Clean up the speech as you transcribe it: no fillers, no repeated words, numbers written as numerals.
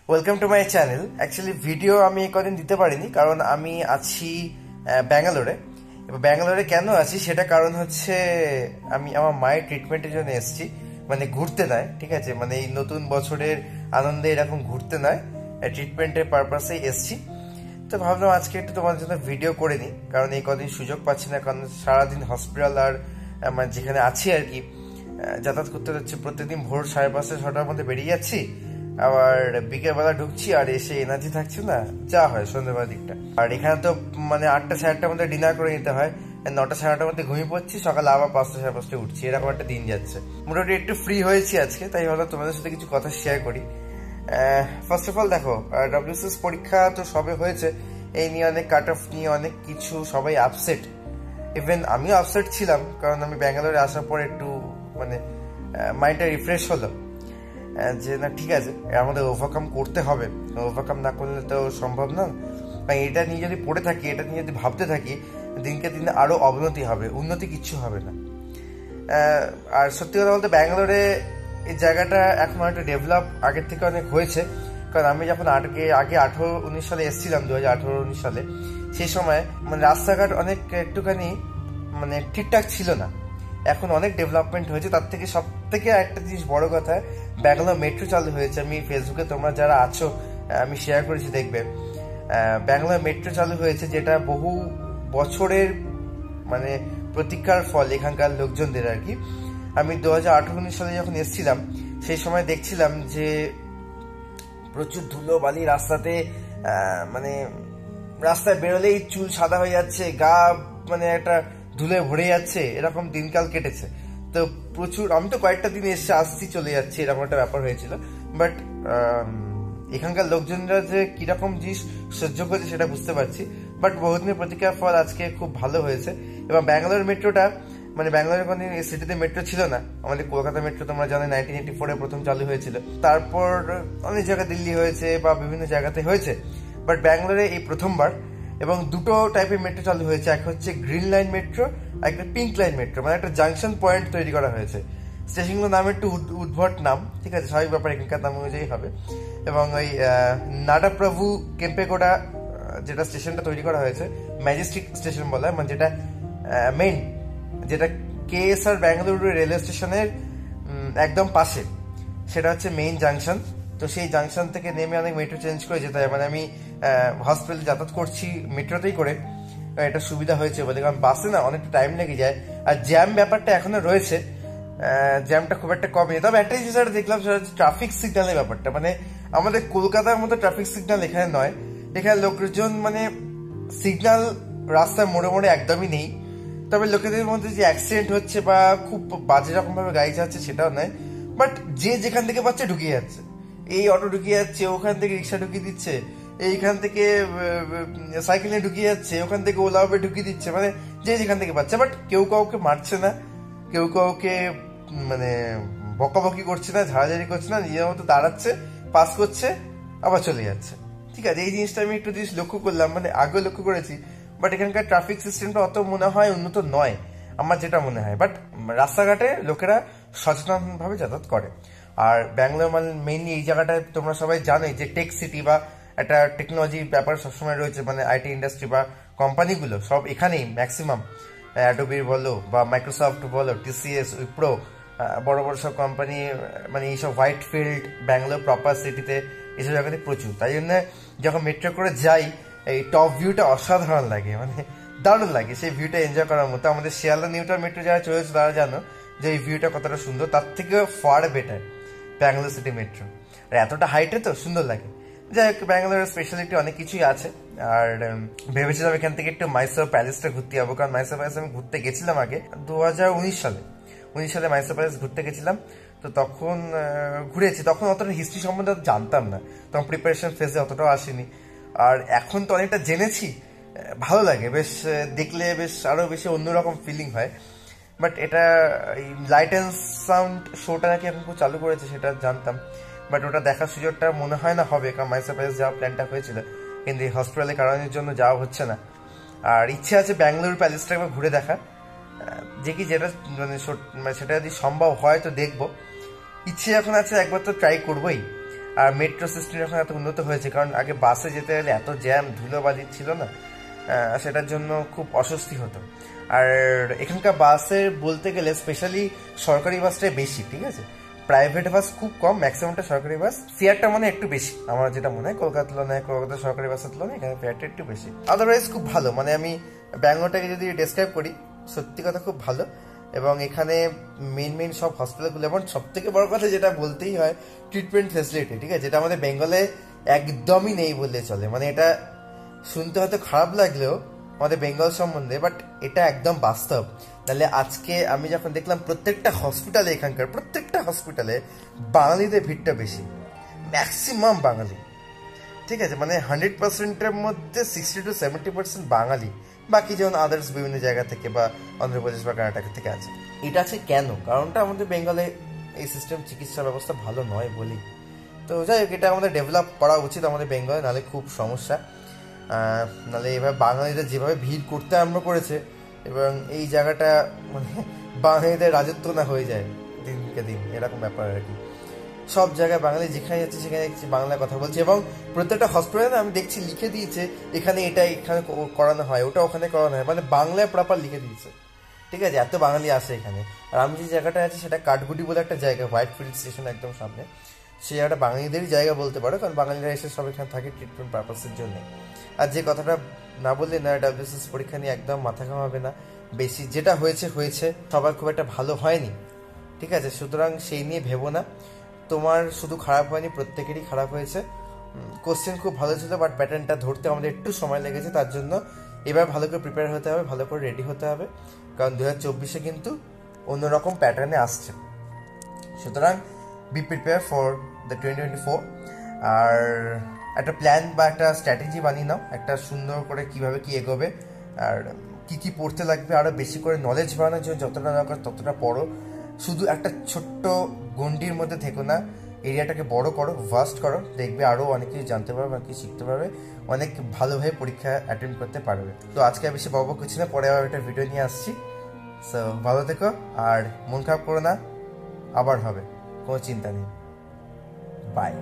Welcome to my channel. Actually video আমি কদিন দিতে পারিনি কারণ আমি আছি ব্যাঙ্গালোরে। এবার ব্যাঙ্গালোরে কেন আছি সেটা কারণ হচ্ছে আমি আমার মায়ের ট্রিটমেন্টের জন্য এসেছি, মানে ঘুরতে নয়, ঠিক আছে, মানে এই নতুন বছরের আনন্দে এরকম ঘুরতে নয়, ট্রিটমেন্টের পারপাসেই এসেছি। তো ভাবলাম আজকে একটু তোমার জন্য ভিডিও করে নিই, কারণ এই কদিন সুযোগ পাচ্ছি না, কারণ সারাদিন হসপিটাল আর মানে যেখানে আছি আর কি যাতায়াত করতে হচ্ছে। প্রত্যেকদিন ভোর 5:30-6টার মধ্যে বেরিয়ে যাচ্ছি, আবার বিকেলবেলা ঢুকছি, আর এসে এনার্জি থাকছে না, যা হয় সন্ধ্যেবেলার দিকটা। আর এখানে তো মানে 8টা-8:30টার মধ্যে ডিনার করে নিতে হয়, 9টা-9:30টার মধ্যে ঘুমিয়ে পড়ছি, সকালে আবার 5টা-5:30টায় উঠছি, এরকম একটা দিন যাচ্ছে। মোটামুটি একটু ফ্রি হয়েছি আজকে, তাই ভাবলাম তোমাদের সাথে কিছু কথা শেয়ার করি। ফার্স্ট অফ অল দেখো, ডব্লিউবিসিএস পরীক্ষা তো সবে হয়েছে, এই নিয়ে অনেক কাট অফ নিয়ে অনেক কিছু, সবাই আপসেট। ইভেন আমিও আপসেট ছিলাম, কারণ আমি ব্যাঙ্গালোরে আসার পর একটু মানে মাইন্ডটা রিফ্রেশ হলো যে না ঠিক আছে, আমাদের ওভারকাম করতে হবে, ওভারকাম না করলে তো সম্ভব না। এটা নিয়ে যদি পড়ে থাকি, এটা নিয়ে যদি ভাবতে থাকি, দিনকে দিনে আরও অবনতি হবে, উন্নতি কিচ্ছু হবে না। আর সত্যি কথা বলতে ব্যাঙ্গালোরে এই জায়গাটা এখন অনেকটা ডেভেলপ আগের থেকে অনেক হয়েছে, কারণ আমি যখন আগে 18-19 সালে এসেছিলাম, 2018-19 সালে, সেই সময় মানে রাস্তাঘাট অনেক একটুখানি মানে ঠিকঠাক ছিল না। এখন অনেক ডেভেলপমেন্ট হয়েছে। তার থেকে সব থেকে একটা জিনিস বড় কথা, ব্যাঙ্গালোর মেট্রো চালু হয়েছে। আমি ফেসবুকে তোমরা যারা আছো আমি শেয়ার করেছি, দেখবে ব্যাঙ্গালোর মেট্রো চালু হয়েছে, যেটা বহু বছরের মানে প্রতীক্ষার ফল এখানকার লোকজনদের আর কি। আমি 2018-19 সালে যখন এসেছিলাম, সেই সময় দেখছিলাম যে প্রচুর ধুলো বালি রাস্তাতে, মানে রাস্তায় বেরোলেই চুল সাদা হয়ে যাচ্ছে, গা মানে একটা ধুলে ভরে যাচ্ছে, এরকম দিনকাল কেটেছে। তো প্রচুর, আমি তো কয়েকটা দিন এসে আসছি চলে যাচ্ছি, এরকম একটা ব্যাপার হয়েছিল। বাট এখানকার লোকজনরা যে কিরকম জিনিস সহ্য করছে সেটা বুঝতে পারছি। বাট বহুদিনের প্রতীক্ষার ফল আজকে খুব ভালো হয়েছে। এবং ব্যাঙ্গালোর মেট্রোটা মানে ব্যাঙ্গালোরের কোনো সিটিতে মেট্রো ছিল না, আমাদের কলকাতা মেট্রো তোমরা জানো 1984-এ প্রথম চালু হয়েছিল, তারপর অনেক জায়গায় দিল্লি হয়েছে বা বিভিন্ন জায়গাতে হয়েছে, বাট ব্যাঙ্গালোরে এই প্রথমবার। এবং দুটো টাইপের মেট্রো চালু হয়েছে, এক হচ্ছে গ্রিন লাইন মেট্রো আর একটা পিঙ্ক লাইন মেট্রো, মানে একটা জাংশন পয়েন্ট তৈরি করা হয়েছে। স্টেশনগুলোর নাম একটু উদ্ভট নাম, ঠিক আছে, স্বাভাবিক ব্যাপার, এখানকার নাম অনুযায়ী হবে। এবং ওই নাডাপ্রভু কেম্পেগোড়া যেটা স্টেশনটা তৈরি করা হয়েছে, ম্যাজেস্টিক স্টেশন বলা হয়, মানে যেটা মেইন, যেটা কেএসআর ব্যাঙ্গালুরু রেলওয়ে স্টেশনের একদম পাশে, সেটা হচ্ছে মেইন জাংশন। তো সেই জাংশন থেকে নেমে অনেক মেট্রো চেঞ্জ করে যেতে হয়, মানে আমি হসপিটালে যাতায়াত করছি মেট্রোতেই করে, এটা সুবিধা হয়েছে বলে, কারণ বাসে না অনেকটা টাইম লেগে যায়। আর জ্যাম ব্যাপারটা এখনো রয়েছে, জ্যামটা খুব একটা কমেনি। তবে একটা জিনিস দেখলাম সেটা হচ্ছে ট্রাফিক সিগন্যালের ব্যাপারটা, মানে আমাদের কলকাতার মতো ট্রাফিক সিগন্যাল এখানে নয়। এখানে লোকজন মানে সিগন্যাল রাস্তায় মোড়ে মোড়ে একদমই নেই। তবে লোকেদের মধ্যে যে অ্যাক্সিডেন্ট হচ্ছে বা খুব বাজে রকম ভাবে গাড়ি যাচ্ছে সেটাও নয়, বাট যে যেখান থেকে পাচ্ছে ঢুকিয়ে যাচ্ছে, এই অটো ঢুকিয়ে যাচ্ছে, ওখান থেকে রিক্সা ঢুকিয়ে দিচ্ছে, এইখান থেকে সাইকেলে ঢুকিয়ে যাচ্ছে, ওখান থেকে ওলা উবের ঢুকিয়ে দিচ্ছে, মানে যে যেখান থেকে পাচ্ছে। বাট কেউ কাউকে মারছে না, কেউ কাউকে মানে বকাবকি করছে না, ঝাড়াঝাড়ি করছে না, নিজের মতো দাঁড়াচ্ছে, পাস করছে, আবার চলে যাচ্ছে। ঠিক আছে, এই জিনিসটা আমি একটু জিনিস লক্ষ্য করলাম, মানে আগেও লক্ষ্য করেছি, বাট এখানকার ট্রাফিক সিস্টেমটা অত মনে হয় উন্নত নয় আমার যেটা মনে হয়। বাট রাস্তাঘাটে লোকেরা সচেতনভাবে যাতায়াত করে। আর ব্যাঙ্গালোর মানে মেইনলি এই জায়গাটায় তোমরা সবাই জানোই যে টেক সিটি, বা একটা টেকনোলজির ব্যাপার সবসময় রয়েছে, মানে আইটি ইন্ডাস্ট্রি বা কোম্পানিগুলো সব এখানেই ম্যাক্সিমাম, অ্যাডোবি বলো বা মাইক্রোসফট বলো, টিসিএস, উইপ্রো, বড় বড় সব কোম্পানি, মানে এইসব হোয়াইট ফিল্ড, ব্যাঙ্গালোর প্রপার সিটিতে এইসব জায়গাতে প্রচুর। তাই জন্য যখন মেট্রো করে যাই, এই টপ ভিউটা অসাধারণ লাগে, মানে দারুণ লাগে, সেই ভিউটা এনজয় করার মতো। আমাদের শিয়ালদা নিউটাউন মেট্রো যারা চলেছে তারা জানো যে এই ভিউটা কতটা সুন্দর, তার থেকে far better Bangalore city metro. আর এতটা হাইটে তো সুন্দর লাগে। যাই হোক, ব্যাঙ্গালোরের স্পেশালিটি অনেক কিছুই আছে। আর ভেবেছিলাম এখান থেকে একটু মাইসোর প্যালেসটা ঘুরতে যাবো, কারণ মাইসোর প্যালেস আমি ঘুরতে গেছিলাম আগে 2019 সালে মাইসোর প্যালেস ঘুরতে গেছিলাম। তো তখন ঘুরেছি, তখন অতটা হিস্ট্রি সম্বন্ধে জানতাম না, তখন প্রিপারেশন ফেজে অতটাও আসেনি। আর এখন তো অনেকটা জেনেছি, ভালো লাগে বেশ, দেখলে বেশ আরো বেশি অন্যরকম ফিলিং হয়। বাট এটা এই লাইট অ্যান্ড সাউন্ড শোটা নাকি এখন খুব চালু করেছে, সেটা জানতাম, বাট ওটা দেখার সুযোগটা মনে হয় না হবে, কারণ মাইসোর প্যালেস যাওয়ার প্ল্যানটা হয়েছিল, কিন্তু এই হসপিটালের কারণের জন্য যাওয়া হচ্ছে না। আর ইচ্ছে আছে ব্যাঙ্গালোর প্যালেসটা একবার ঘুরে দেখা, যে কি যেটা মানে সেটা যদি সম্ভব হয় তো দেখবো। ইচ্ছে এখন আছে, একবার তো ট্রাই করবোই। আর মেট্রো সিস্টেম এখন এত উন্নত হয়েছে, কারণ আগে বাসে যেতে গেলে এত জ্যাম ধুলোবালি ছিল না, সেটার জন্য খুব অস্বস্তি হতো। আর এখানকার বাসের বলতে গেলে স্পেশালি সরকারি বাসটাই বেশি, ঠিক আছে, প্রাইভেট বাস খুব কম, ম্যাক্সিমামটা সরকারি বাস। ফেয়ারটা মানে একটু বেশি আমার যেটা মনে হয়, কলকাতার তুলনায়, কলকাতার সরকারি বাসের তুলনায় এখানে ফেয়ারটা একটু বেশি। আদারওয়াইজ খুব ভালো, মানে আমি ব্যাঙ্গালোরটাকে যদি ডেসক্রাইব করি, সত্যি কথা খুব ভালো। এবং এখানে মেন সব হসপিটালগুলো, এবং সব থেকে বড় কথা যেটা বলতেই হয়, ট্রিটমেন্ট ফেসিলিটি, ঠিক আছে, যেটা আমাদের বেঙ্গলে একদমই নেই বললে চলে। মানে এটা শুনতে হয়তো খারাপ লাগলেও আমাদের বেঙ্গল সম্বন্ধে, বাট এটা একদম বাস্তব। তাহলে আজকে আমি যখন দেখলাম প্রত্যেকটা হসপিটালে, এখানকার প্রত্যেকটা হসপিটালে বাঙালিদের ভিড়টা বেশি, ম্যাক্সিমাম বাঙালি, ঠিক আছে, মানে 100%-এর মধ্যে 60 to 70% বাঙালি, বাকি যেমন আদার্স বিভিন্ন জায়গা থেকে বা অন্ধ্রপ্রদেশ বা কর্ণাটক থেকে আছে। এটা আছে কেন? কারণটা আমাদের বেঙ্গলে এই সিস্টেম, চিকিৎসা ব্যবস্থা ভালো নয় বলি। তো যাই হোক, এটা আমাদের ডেভেলপ করা উচিত আমাদের বেঙ্গলে, নাহলে খুব সমস্যা। নাহলে এবার বাঙালিদের যেভাবে ভিড় করতে আরম্ভ করেছে, এবং এই জায়গাটা মানে বাঙালিদের রাজত্ব না হয়ে যায় দিনকে দিন, এরকম ব্যাপার আর কি। সব জায়গায় বাঙালি যেখানে যাচ্ছে সেখানে দেখছি বাংলায় কথা বলছে, এবং প্রত্যেকটা হসপিটালে আমি দেখছি লিখে দিয়েছে এখানে এটা এখানে করানো হয়, ওটা ওখানে করানো হয়, মানে বাংলায় প্রপার লিখে দিয়েছে, ঠিক আছে, এত বাঙালি আসে এখানে। আর আমি যে জায়গাটা আছি সেটা কাঠগুটি বলে একটা জায়গা, হোয়াইট ফিল্ড স্টেশন একদম সামনে, সেই জায়গাটা বাঙালিদেরই জায়গা বলতে পারো, কারণ বাঙালিরা এসে সব এখানে থাকে ট্রিটমেন্ট পারপাসের জন্য। আর যে কথাটা না বললে না, ডাব্লিউবিসিএস পরীক্ষা নিয়ে একদম মাথা ঘামাবে না, বেশি যেটা হয়েছে হয়েছে, সবার খুব একটা ভালো হয়নি, ঠিক আছে, সুতরাং সেই নিয়ে ভেবো না। তোমার শুধু খারাপ হয়নি, প্রত্যেকেরই খারাপ হয়েছে। কোশ্চেন খুব ভালো ছিল, বাট প্যাটার্নটা ধরতে আমাদের একটু সময় লেগেছে, তার জন্য এবার ভালো করে প্রিপেয়ার হতে হবে, ভালো করে রেডি হতে হবে, কারণ 2024-এ কিন্তু অন্যরকম প্যাটার্নে আসছে। সুতরাং বি প্রিপেয়ার ফর দ্য 2024, আর একটা প্ল্যান বা একটা স্ট্র্যাটেজি বানিয়ে নাও, একটা সুন্দর করে কিভাবে কি এগোবে, আর কি কি পড়তে লাগবে, আরও বেশি করে নলেজ বাড়ানোর জন্য যতটা দরকার ততটা পড়ো। শুধু একটা ছোট্ট গণ্ডির মধ্যে থেকো না, এরিয়াটাকে বড় করো, ভাস্ট করো, দেখবে আরও অনেক কিছু জানতে পারবে, অনেক কিছু শিখতে পারবে, অনেক ভালোভাবে পরীক্ষা অ্যাটেন্ড করতে পারবে। তো আজকে বেশি বকবক করছি না, পরে আবার একটা ভিডিও নিয়ে আসছি। সো ভালো থেকো, আর মন খারাপ করো না, আবার হবে, কোনো চিন্তা নেই। বাই।